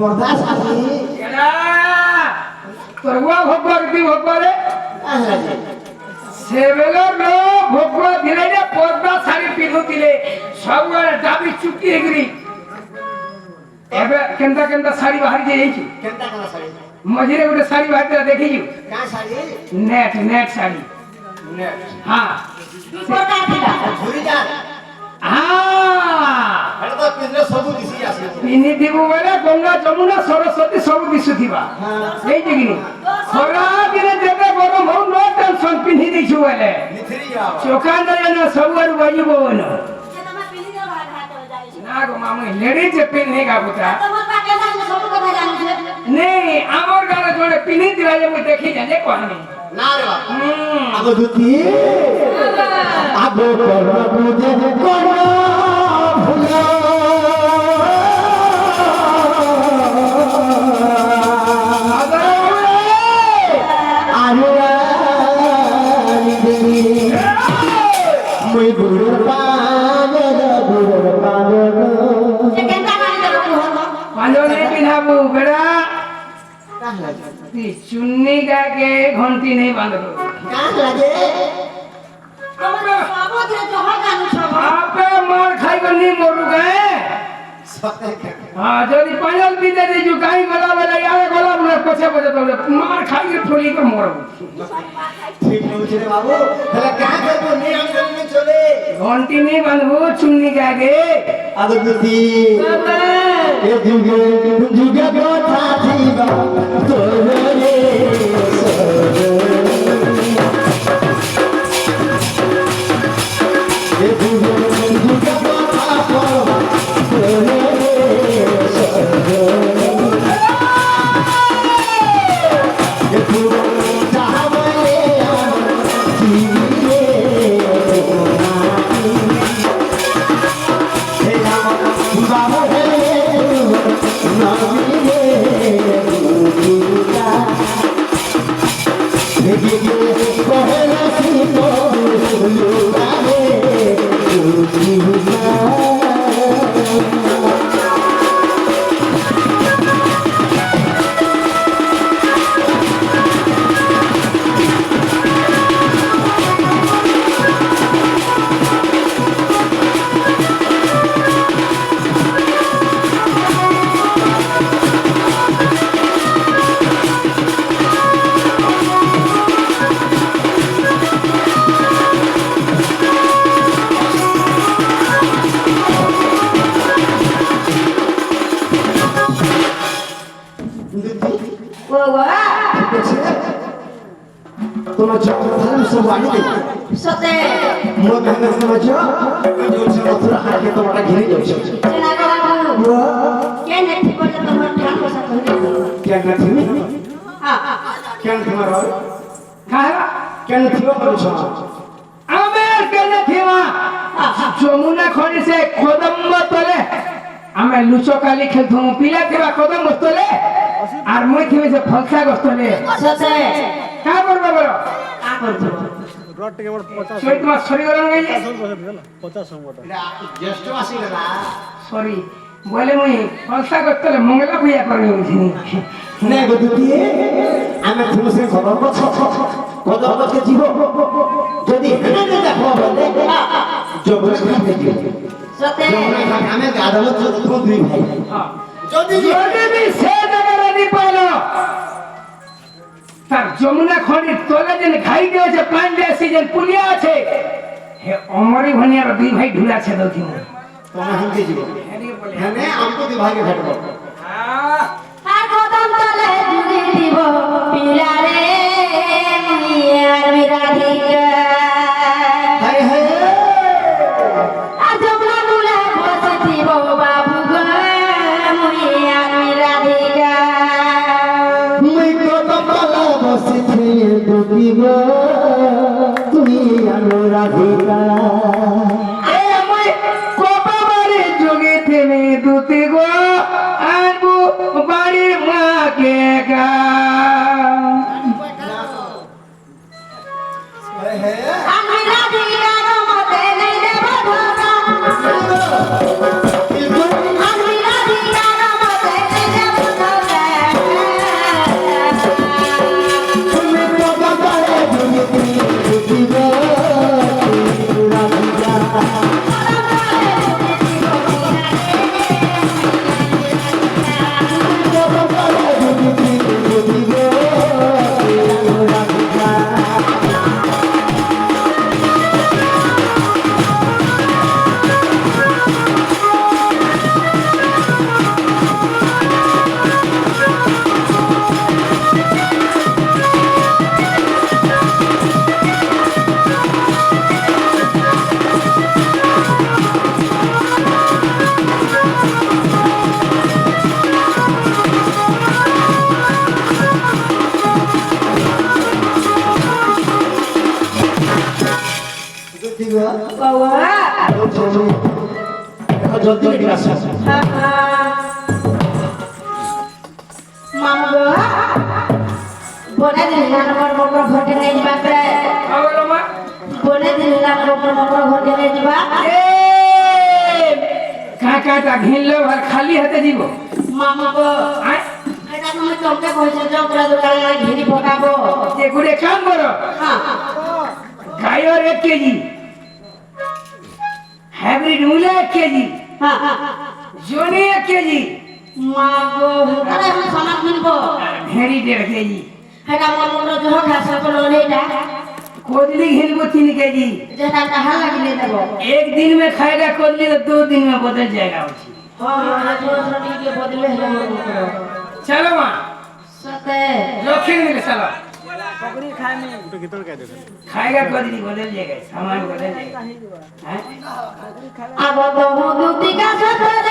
বরদাস আছে কেডা তোরুয়া ভগবান কি ভগবানে সেবেলার লো ভগবান দিলে না পর্দা শাড়ি পিঁধুଥିଲେ ସବୁବେଳେ দাবি চুকি হেগরি এবে কেনটা কেনটা শাড়ি বাহারি যাইছি কেনটা কেন শাড়ি মঝিরে গোটে শাড়ি বাহারিতে দেখিছু কা শাড়ি নেট শাড়ি নেট হ্যাঁ কোটা ଥିଲା ঝুরিটা এটা তো পিছলে সবু দিছি আসে পিনি দিবু বলে গঙ্গা যমুনা সরস্বতী সবু দিশুথিবা এই যে কিনি খরা দিনে যেতে গরম হউ নো টেনশন পিনি দিছু বলে নিথরি যাও চোখা না ସବୁଆଡୁ ବାଜିବ ବନ ନା ଗো ମାମୁ ଲେଡିଜ ପିନ୍ଧିକା ପୁତା ନେଇ ଆମର ଗାଁରେ ଜଣେ ପିନ୍ଧିଥିଲା ଯେ ମୁଁ ଦେଖି ଯେ କହନି না রে বাবা আগ দুতি আগ করবু যে কোন ভুল মই গুরুর পাগল পাঁজনে পিন্ধাবু বেড়া চুন্নি গাকে ঘন্টি নেই বাঁধব আপে মার খাইবনি মরু গায়ে যদি পাঁজল পিঁধে দিছু গাই গলা বেলা ইয়ারে গলা বলে পছে পছে তবে মার খাইকে ঠুলি করে মরবু ঠিক বলছিস রে বাবু তাহলে কা করব নেই আমি জানি চলে ঘন্টি নেই বাঁধবু চুন্নি গাকে আগ দুতি এ যুগে যুগে কথা থিবা তোর রে এ যুগে যুগে কথা কবা তোর রে এ যুগে চাহবে জিয়ে হে আমার বাবা হে নবী রে দুটা দেখি কহলা সিনো লুগারে দুটা তোমার জন্য সব আনি দে সতে মো কানে তোমার জন্য জোরসে মথুরা হাতে তোমাটা ঘিরে যাচ্ছে চেনা বাবু কেন ঠিক করে তোমার ঠান বসা ধরে কেন তুমি হ্যাঁ কেন তোমার খারা কেন থিব বলছ আমি কেন থিমা যমুনা খনি সে কদম্ব তলে আমি লুচকালি খেলথুমু পিলা থিবা কদম্ব তলে আর মই থিবে সে ফলসা গস্তলে সতে কা করবে বলো আ করছো রড থেকে আমার 50 সই তোমার সরি গরম গাই 50 নম্বরটা জ্যেষ্ঠ আসিলা সরি বলে মুই ফলসা গস্তলে মঙ্গলা পূজা করি উঠিনি নে গদুতি আমি তুমি সে খবর কদমকে জীব যদি হেনে দেখো বলে জবর খাতে জীব সতে আমি গাদল তো দুই ভাই যদি যদি সে জায়গায় নি পাইলো তার যমুনা খনি তলে যেন ঘাই দিয়েছে পান্ডে সিজন পুলিয়া আছে হে অমরি ভনিয়ার দুই ভাই ঢুলা আছে দথি মু তোমার হিন্দি জীব হেনে আমকো বিভাগে ঘটব আর কদম তলে জুড়ি দিব পিলারে মুনিয়ার বিরাধিকা হাই হাই আর যমুনা মুলে বসে দিব বাবু গো মুনিয়ার বিরাধিকা মুই কদম তলা বসে থেকে দুকিব তুমি অনুরাধিকা এ মই কপাবারে যোগে থেমে দুতে গো আনবু বাড়ির মাকে গা আমি রাধিকা রমতে নেই দেব ধোকা আমি রাধিকা রমতে নেই দেব জলদি লেগে আসো মামু গো বনে দিন আমার বড় ঘটে নেই বাপরে বলো মা বনে দিন আমার বড় ঘটে নেই যা কাকাটা ঘিনলো আর খালি হাতে দিব মামু গো আয় এটা তুমি তোকে কইছো জগরা দোকানে ঘিরি পকাবো যে করে কাম করো হ্যাঁ গায়র 1 কেজি হাইব্রিড মূলা 1 কেজি হ্যাঁ জনি 1 কেজি মাগো আরে আমি সামান কিনবো আর ভেড়ি 1.5 কেজি এটা আমার মনে জহ খাসা করলো এটা कोदली घिलबो 3 केजी যেটা টাকা লাগিয়ে দেব एक दिन में खाएगा कोदली तो 2 दिन में बदल जाएगा उसी হ্যাঁ जो रोटी के बदले है मोर चलो मां सते जोखिम में चलो ওটা কিতন কে দেবেন खाएगा कोदली बदल जाएगा सामान बदल जाएगा हैं अब तो दुती का सते